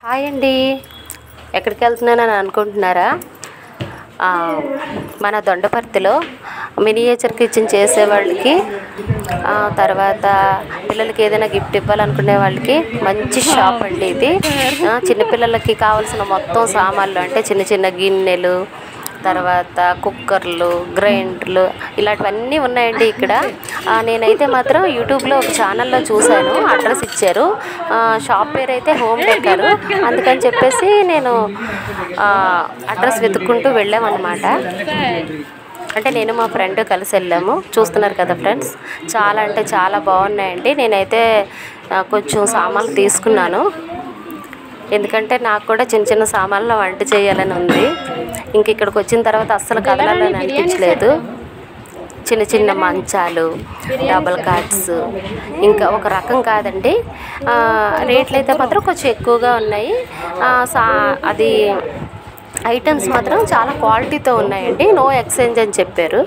Hi అండి, ఎక్కడికి వెళ్తున్నానని అనుకుంటున్నారా? మన దొండపర్తిలో మినియేచర్ కిచెన్ చేసేవాళ్ళకి, తర్వాత పిల్లలకి ఏదైనా గిఫ్ట్ ఇవ్వాలనుకునే వాళ్ళకి మంచి షాప్ అండి ఇది. చిన్నపిల్లలకి కావాల్సిన మొత్తం సామాన్లు, అంటే చిన్న చిన్న గిన్నెలు, తర్వాత కుక్కర్లు, గ్రైండర్లు, ఇలాంటివన్నీ ఉన్నాయండి ఇక్కడ. నేనైతే మాత్రం యూట్యూబ్లో ఒక ఛానల్లో చూశాను, అడ్రస్ ఇచ్చారు. షాప్ పేరు అయితే హోమ్ డెకర్. అందుకని చెప్పేసి నేను అడ్రస్ వెతుక్కుంటూ వెళ్ళామన్నమాట. అంటే నేను మా ఫ్రెండ్ కలిసి వెళ్ళాము. చూస్తున్నారు కదా ఫ్రెండ్స్, చాలా అంటే చాలా బాగున్నాయండి. నేనైతే కొంచెం సామాన్లు తీసుకున్నాను, ఎందుకంటే నాకు కూడా చిన్న చిన్న సామాన్లు వంట చేయాలని ఉంది. ఇంక ఇక్కడికి వచ్చిన తర్వాత అస్సలు కదలాలని అనిపించలేదు. చిన్న చిన్న మంచాలు, డబల్ కాట్స్, ఇంకా ఒక రకం కాదండి. రేట్లు అయితే మాత్రం కొంచెం ఎక్కువగా ఉన్నాయి. అది ఐటమ్స్ మాత్రం చాలా క్వాలిటీతో ఉన్నాయండి. నో ఎక్స్చేంజ్ అని చెప్పారు.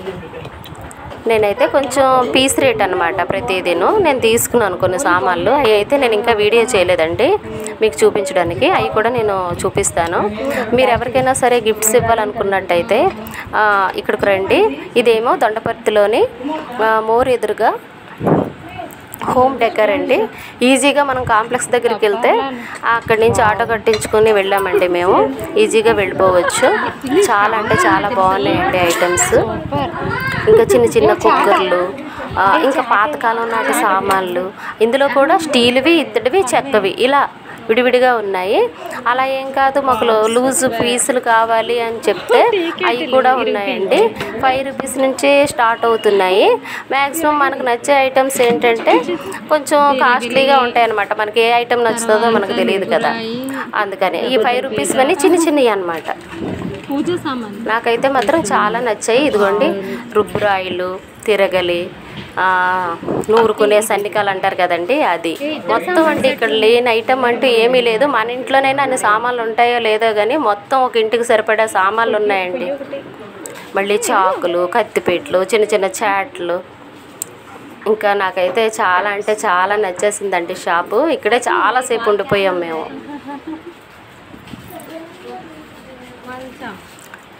నేనైతే కొంచెం పీస్ రేట్ అనమాట ప్రతిదీను. నేను తీసుకున్నాను కొన్ని సామాన్లు. అవి అయితే నేను ఇంకా వీడియో చేయలేదండి మీకు చూపించడానికి. అవి కూడా నేను చూపిస్తాను. మీరు ఎవరికైనా సరే గిఫ్ట్స్ ఇవ్వాలనుకున్నట్టయితే ఇక్కడికి రండి. ఇదేమో దొండపర్తిలోని మోర్ ఎదురుగా హోమ్ డెకర్ అండి. ఈజీగా మనం కాంప్లెక్స్ దగ్గరికి వెళ్తే అక్కడి నుంచి ఆటో కట్టించుకొని వెళ్ళామండి మేము. ఈజీగా వెళ్ళిపోవచ్చు. చాలా అంటే చాలా బాగున్నాయండి ఐటమ్స్. ఇంకా చిన్న చిన్న కుక్కర్లు, ఇంకా పాతకాలం నాటి సామాన్లు, ఇందులో కూడా స్టీల్వి, ఇత్తడివి, చెక్కవి ఇలా విడివిడిగా ఉన్నాయి. అలా ఏం కాదు, మాకు లూజ్ పీసులు కావాలి అని చెప్తే అవి కూడా ఉన్నాయండి. 5 రూపీస్ నుంచే స్టార్ట్ అవుతున్నాయి. మ్యాక్సిమం మనకు నచ్చే ఐటమ్స్ ఏంటంటే కొంచెం కాస్ట్లీగా ఉంటాయి అన్నమాట. మనకి ఏ ఐటమ్ నచ్చుతుందో మనకు తెలియదు కదా, అందుకని ఈ 5 రూపీస్ అని చిన్న చిన్నవి అన్నమాట. నాకైతే మాత్రం చాలా నచ్చాయి. ఇదిగోండి, రుబ్బురాయిలు, తిరగలి, నూరుకునే సన్నికాలు అంటారు కదండి, అది మొత్తం అండి. ఇక్కడ లేని ఐటమ్ అంటూ ఏమీ లేదు. మన ఇంట్లోనైనా అన్ని సామాన్లు ఉంటాయో లేదో కానీ మొత్తం ఒక ఇంటికి సరిపడా సామాన్లు ఉన్నాయండి. మళ్ళీ చాకులు, కత్తిపీటలు, చిన్న చిన్న చాట్లు. ఇంకా నాకైతే చాలా అంటే చాలా నచ్చేసిందండి షాపు. ఇక్కడే చాలాసేపు ఉండిపోయాం మేము.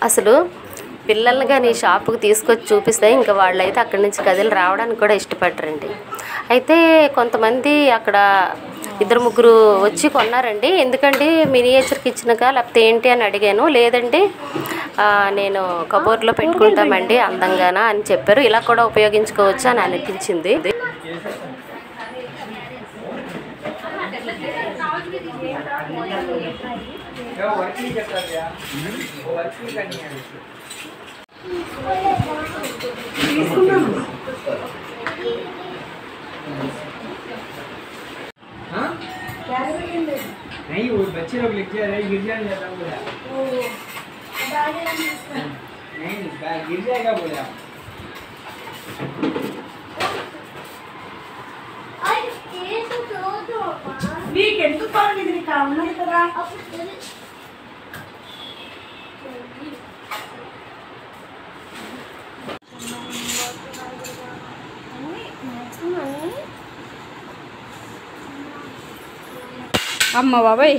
అసలు పిల్లల్ని కానీ షాపుకి తీసుకొచ్చి చూపిస్తే ఇంకా వాళ్ళైతే అక్కడి నుంచి కదిలి రావడానికి కూడా ఇష్టపడరండి. అయితే కొంతమంది అక్కడ 2-3 వచ్చి కొన్నారండి. ఎందుకండి మినియేచర్ కిచెన్గా లేకపోతే ఏంటి అని అడిగాను. లేదండి, నేను కబోర్డ్లో పెట్టుకుంటామండి అందంగానా అని చెప్పారు. ఇలా కూడా ఉపయోగించుకోవచ్చు అని అనిపించింది. नहीं, वो बच्चे लोग लिख रहे हैं, गिर जाने लगा बोला। नहीं, गिर जाएगा बोला। నీకెందుకు పని ఇది కావాలి కదా. అమ్మ బాబాయ్